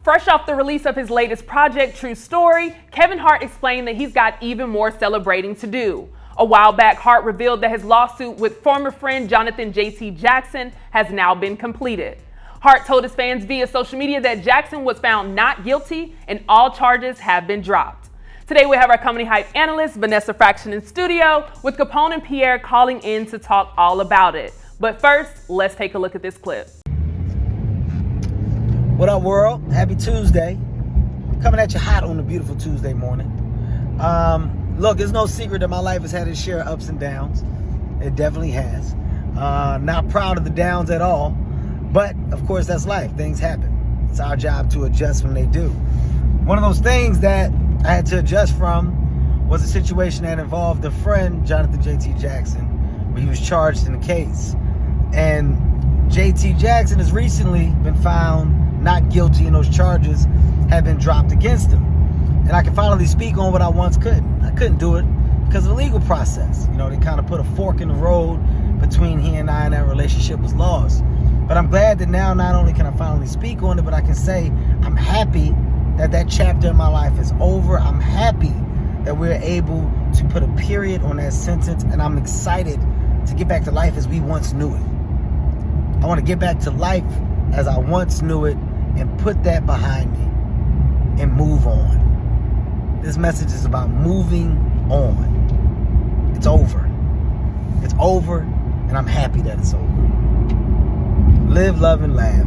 Fresh off the release of his latest project, True Story, Kevin Hart explained that he's got even more celebrating to do. A while back, Hart revealed that his lawsuit with former friend Jonathan JT Jackson has now been completed. Hart told his fans via social media that Jackson was found not guilty and all charges have been dropped. Today we have our Comedy Hype analyst, Vanessa Fraction, in studio, with Capone and Pierre calling in to talk all about it. But first, let's take a look at this clip. What up, world? Happy Tuesday. Coming at you hot on a beautiful Tuesday morning. Look, it's no secret that my life has had its share of ups and downs. It definitely has. Not proud of the downs at all, but of course that's life. Things happen. It's our job to adjust when they do. One of those things that I had to adjust from was a situation that involved a friend, Jonathan JT Jackson, where he was charged in a case. And JT Jackson has recently been found not guilty, and those charges have been dropped against him. And I can finally speak on what I once couldn't. I couldn't do it because of the legal process. You know, they kind of put a fork in the road between he and I, and that relationship was lost. But I'm glad that now not only can I finally speak on it, but I can say I'm happy that that chapter in my life is over. I'm happy that we're able to put a period on that sentence, and I'm excited to get back to life as we once knew it. I want to get back to life as I once knew it and put that behind me and move on. This message is about moving on. It's over. It's over, and I'm happy that it's over. Live, love, and laugh.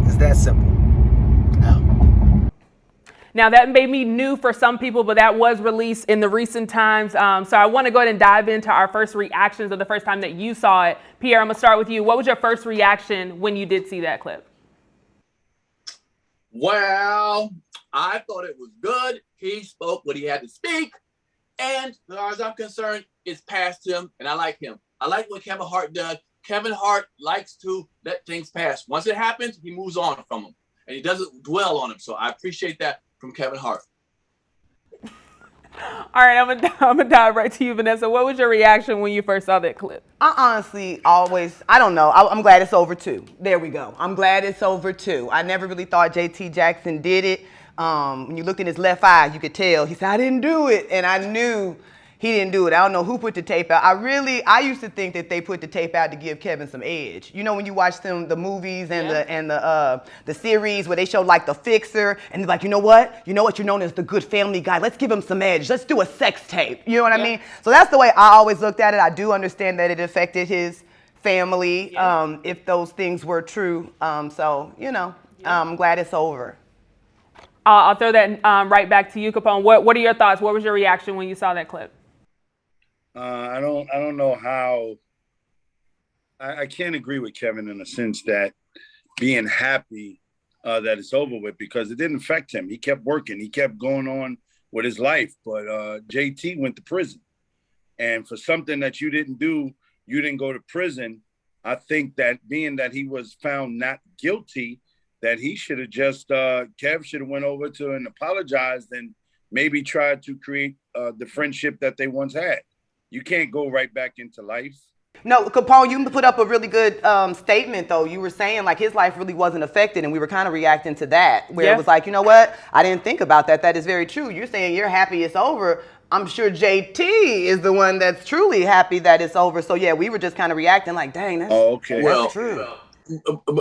It's that simple. Out. Now that may be new for some people, but that was released in the recent times. So I want to go ahead and dive into our first reactions of the first time that you saw it. Pierre, I'm going to start with you. What was your first reaction when you did see that clip? Well, I thought it was good. He spoke what he had to speak. And as far as I'm concerned, it's past him, and I like him. I like what Kevin Hart does. Kevin Hart likes to let things pass. Once it happens, he moves on from them, and he doesn't dwell on them. So I appreciate that from Kevin Hart. All right, I'm gonna dive right to you, Vanessa. What was your reaction when you first saw that clip? I honestly I don't know. I'm glad it's over too. There we go. I'm glad it's over too. I never really thought JT Jackson did it. When you looked in his left eye, you could tell. He said, I didn't do it. And I knew he didn't do it. I don't know who put the tape out. I used to think that they put the tape out to give Kevin some edge. You know, when you watch the movies and the series where they show like the fixer and they're like, you know what? You're known as the good family guy. Let's give him some edge. Let's do a sex tape. You know what I mean? So that's the way I always looked at it. I do understand that it affected his family, if those things were true. I'm glad it's over. I'll throw that right back to you, Capone. What are your thoughts? What was your reaction when you saw that clip? I don't know how. I can't agree with Kevin in the sense that being happy that it's over with, because it didn't affect him. He kept working. He kept going on with his life. But JT went to prison. And for something that you didn't do, you didn't go to prison. I think that being that he was found not guilty, that he should have just, Kev should have went over to and apologized and maybe tried to create the friendship that they once had. You can't go right back into life. No, Capone, you put up a really good statement, though. You were saying, like, his life really wasn't affected, and we were kind of reacting to that, where it was like, you know what? I didn't think about that. That is very true. You're saying you're happy it's over. I'm sure JT is the one that's truly happy that it's over. So, yeah, we were just kind of reacting like, dang, that's true.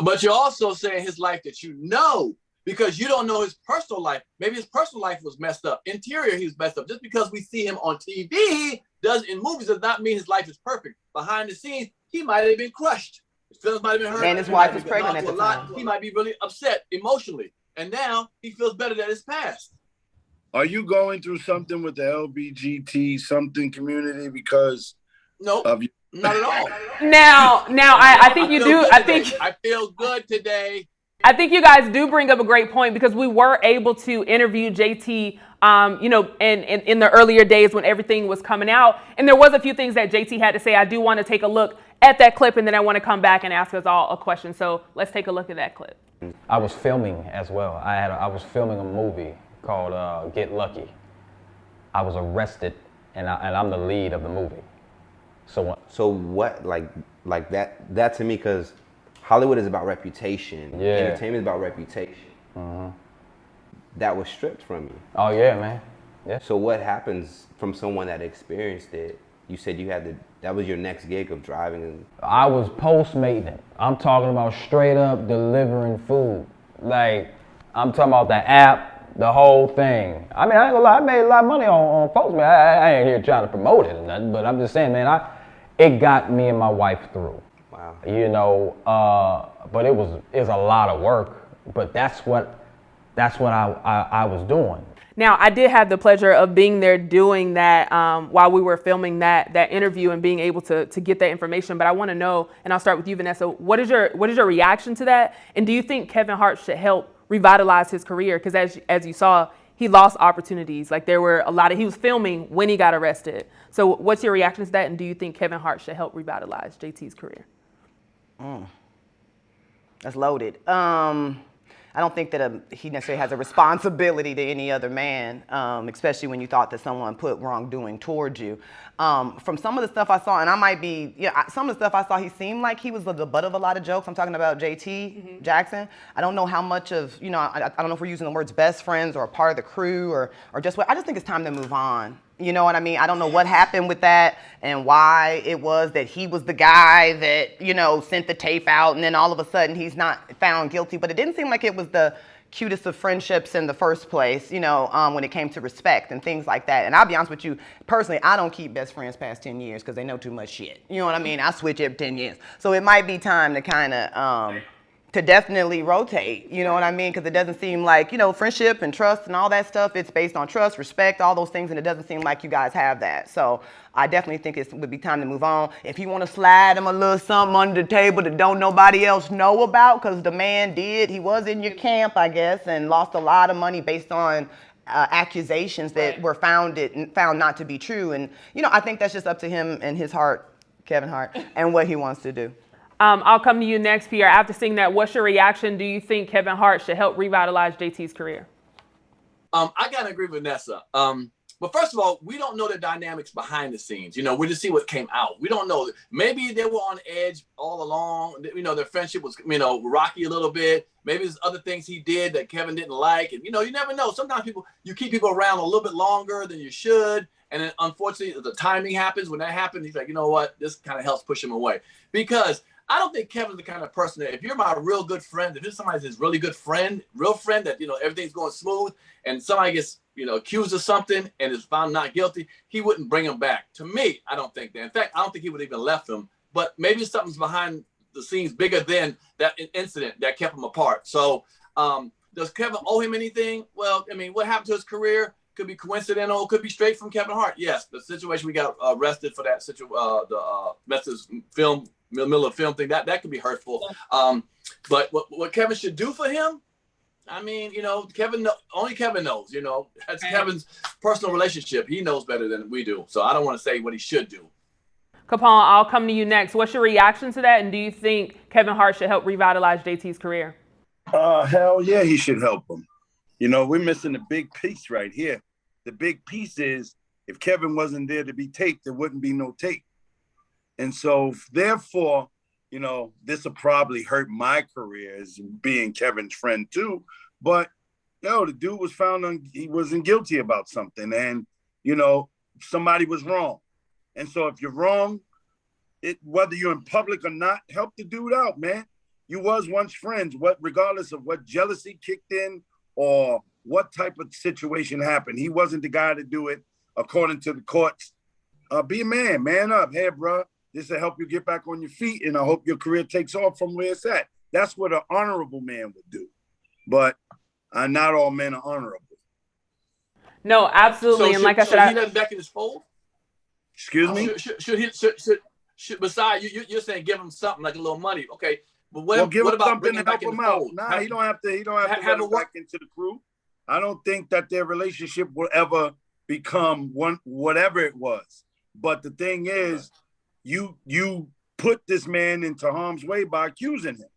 But you're also saying his life that you know, because you don't know his personal life. Maybe his personal life was messed up. Interior, he was messed up. Just because we see him on TV in movies does not mean his life is perfect. Behind the scenes, he might have been crushed. His feelings might have been hurt. And his wife was pregnant at the time. He might be really upset emotionally. And now he feels better that it's past. Are you going through something with the LBGT something community because of you? Not at all. Now, I think you do. I feel good today. I think you guys do bring up a great point, because we were able to interview JT, in the earlier days when everything was coming out. And there was a few things that JT had to say. I do want to take a look at that clip, and then I want to come back and ask us all a question. So let's take a look at that clip. I was filming as well. I was filming a movie called Get Lucky. I was arrested, and I'm the lead of the movie. So what, like that to me, because Hollywood is about reputation. Yeah. Entertainment is about reputation. that was stripped from you. Oh yeah, man. Yeah. So what happens from someone that experienced it? You said you had to, that was your next gig of driving. And I was postmating it. I'm talking about straight up delivering food. Like, I'm talking about the app, the whole thing. I mean, I ain't gonna lie, I made a lot of money on Postmate. I ain't here trying to promote it or nothing, but I'm just saying, man, it got me and my wife through. wow. You know, but it was a lot of work, but that's what I was doing. Now, I did have the pleasure of being there doing that while we were filming that interview and being able to get that information. But I want to know, and I'll start with you, Vanessa, what is your reaction to that? And do you think Kevin Hart should help revitalize his career? Because as you saw, he lost opportunities. Like there were he was filming when he got arrested. So what's your reaction to that? And do you think Kevin Hart should help revitalize JT's career? That's loaded. I don't think that he necessarily has a responsibility to any other man, especially when you thought that someone put wrongdoing towards you. From some of the stuff I saw, and I might be, some of the stuff I saw, he seemed like he was the butt of a lot of jokes. I'm talking about JT Jackson. I don't know how much of, I don't know if we're using the words best friends or a part of the crew or just what. I just think it's time to move on. You know what I mean? I don't know what happened with that and why it was that he was the guy that, sent the tape out and then all of a sudden he's not found guilty. But it didn't seem like it was the cutest of friendships in the first place, when it came to respect and things like that. And I'll be honest with you, personally, I don't keep best friends past 10 years because they know too much shit. You know what I mean? I switch every 10 years. So it might be time to kind of... to definitely rotate, you know what I mean? Because it doesn't seem like, friendship and trust and all that stuff, it's based on trust, respect, all those things, and it doesn't seem like you guys have that. So I definitely think it would be time to move on. If you want to slide him a little something under the table that don't nobody else know about, because the man he was in your camp, I guess, and lost a lot of money based on accusations that were found not to be true. And, I think that's just up to him and his heart, Kevin Hart, and what he wants to do. I'll come to you next, Pierre. After seeing that, what's your reaction? Do you think Kevin Hart should help revitalize JT's career? I gotta agree with Vanessa. But first of all, we don't know the dynamics behind the scenes. We just see what came out. We don't know. Maybe they were on edge all along. Their friendship was, rocky a little bit. Maybe there's other things he did that Kevin didn't like. And, you never know. Sometimes you keep people around a little bit longer than you should. And then unfortunately, the timing happens. When that happens, he's like, you know what? This kind of helps push him away. Because I don't think Kevin's the kind of person that if you're my real good friend, if you're somebody's his really good friend, real friend that, everything's going smooth and somebody gets, accused of something and is found not guilty, he wouldn't bring him back. To me, I don't think that. In fact, I don't think he would even left him, but maybe something's behind the scenes bigger than that incident that kept him apart. So does Kevin owe him anything? Well, what happened to his career could be coincidental, could be straight from Kevin Hart. Yes, the situation we got arrested for that the Vanessas film, middle of film thing, that could be hurtful. But what Kevin should do for him, only Kevin knows, that's Kevin's personal relationship. He knows better than we do. So I don't want to say what he should do. Capone, I'll come to you next. What's your reaction to that? And do you think Kevin Hart should help revitalize JT's career? Hell yeah, he should help him. We're missing the big piece right here. The big piece is if Kevin wasn't there to be taped, there wouldn't be no tape. And so therefore, this will probably hurt my career as being Kevin's friend too. But, the dude was he wasn't guilty about something. And, somebody was wrong. And so if you're wrong, whether you're in public or not, help the dude out, man. You was once friends, regardless of what jealousy kicked in or what type of situation happened. He wasn't the guy to do it according to the courts. Be a man up. Hey, bro. This will help you get back on your feet, and I hope your career takes off from where it's at. That's what an honorable man would do. But not all men are honorable. No, absolutely. And like I said, he let him back in his fold? Excuse me? Should besides, you're saying give him something like a little money. Okay. But what give him about something to help him out? Nah, he don't have to let him back into the crew. I don't think that their relationship will ever become whatever it was. But the thing is, you put this man into harm's way by accusing him,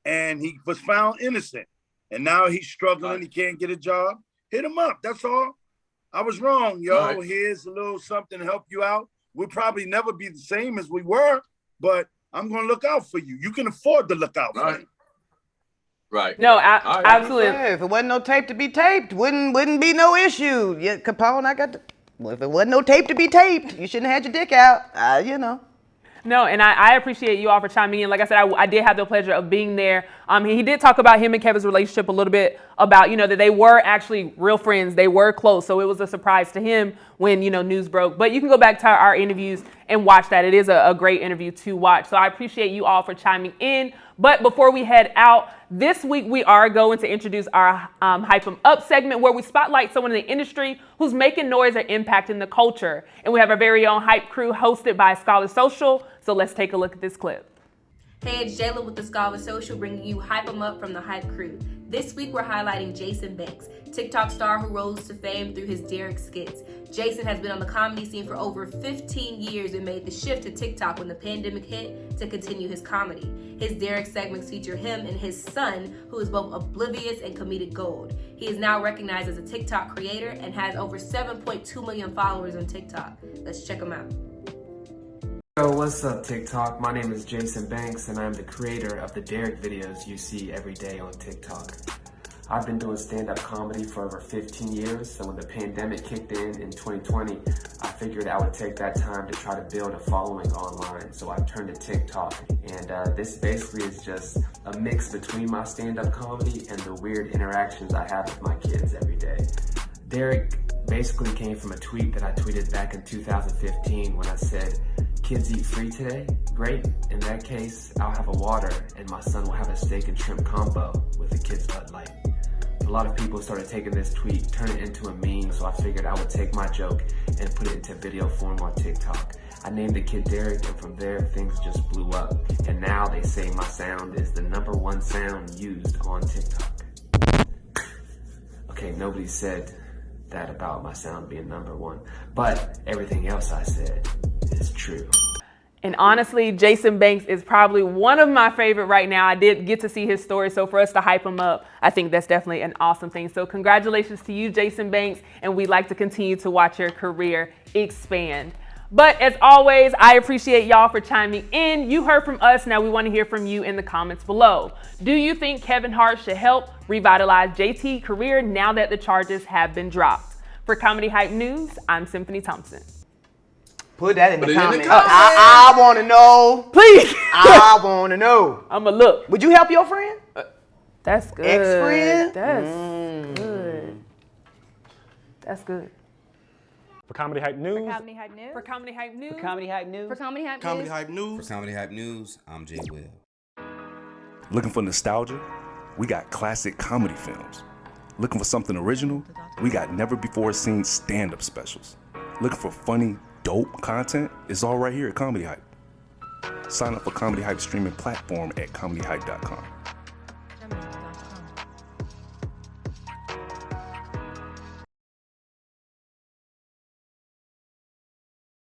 and he was found innocent, and now he's struggling. He can't get a job. Hit him up. That's all. I was wrong, yo. Right. Here's a little something to help you out. We'll probably never be the same as we were, but I'm going to look out for you. You can afford to look out for him. Right. No, All right. absolutely. Yeah, if it wasn't no tape to be taped, wouldn't be no issue. Yeah, Capone, well, if it wasn't no tape to be taped, you shouldn't have had your dick out. You know. No, and I appreciate you all for chiming in. Like I said, I did have the pleasure of being there. He did talk about him and Kevin's relationship a little bit, about, you know, that they were actually real friends. They were close. So it was a surprise to him when, you know, news broke. But you can go back to our interviews and watch that. It is a great interview to watch. So I appreciate you all for chiming in. But before we head out, this week we are going to introduce our Hype 'em Up segment, where we spotlight someone in the industry who's making noise or impacting the culture. And we have our very own Hype crew hosted by Scholar Social. So let's take a look at this clip. Hey, it's Jayla with the Scholar Social, bringing you Hype 'em Up from the Hype crew. This week we're highlighting Jason Banks, TikTok star who rose to fame through his Derek skits. Jason has been on the comedy scene for over 15 years and made the shift to TikTok when the pandemic hit to continue his comedy. His Derek segments feature him and his son, who is both oblivious and comedic gold. He is now recognized as a TikTok creator and has over 7.2 million followers on TikTok. Let's check him out. Yo, what's up TikTok? My name is Jason Banks and I'm the creator of the Derek videos you see every day on TikTok. I've been doing stand-up comedy for over 15 years, so when the pandemic kicked in 2020, I figured I would take that time to try to build a following online, so I turned to TikTok. And this basically is just a mix between my stand-up comedy and the weird interactions I have with my kids every day. Derek basically came from a tweet that I tweeted back in 2015 when I said, "Kids eat free today? Great. In that case, I'll have a water and my son will have a steak and shrimp combo with the kids' Bud Light." A lot of people started taking this tweet, turn it into a meme, so I figured I would take my joke and put it into video form on TikTok. I named the kid Derek, and from there, things just blew up. And now they say my sound is the #1 sound used on TikTok. Okay, nobody said that about my sound being #1, but everything else I said is true. And honestly, Jason Banks is probably one of my favorite right now. I did get to see his story, so for us to hype him up, I think that's definitely an awesome thing. So congratulations to you, Jason Banks, and we'd like to continue to watch your career expand. But as always, I appreciate y'all for chiming in. You heard from us, now we want to hear from you in the comments below. Do you think Kevin Hart should help revitalize JT's career now that the charges have been dropped? For Comedy Hype News, I'm Symphony Thompson. Put that in the Put it in the comments. comments. I want to know. Please. I want to know. I'ma look. Would you help your friend? That's good. Ex-friend? That's good. That's good. For Comedy Hype News. For Comedy Hype News. For Comedy Hype News. For Comedy Hype News. For Comedy Hype News, I'm Jay Will. Looking for nostalgia? We got classic comedy films. Looking for something original? We got never before seen stand-up specials. Looking for funny, dope content? It's all right here at Comedy Hype. Sign up for Comedy Hype streaming platform at comedyhype.com.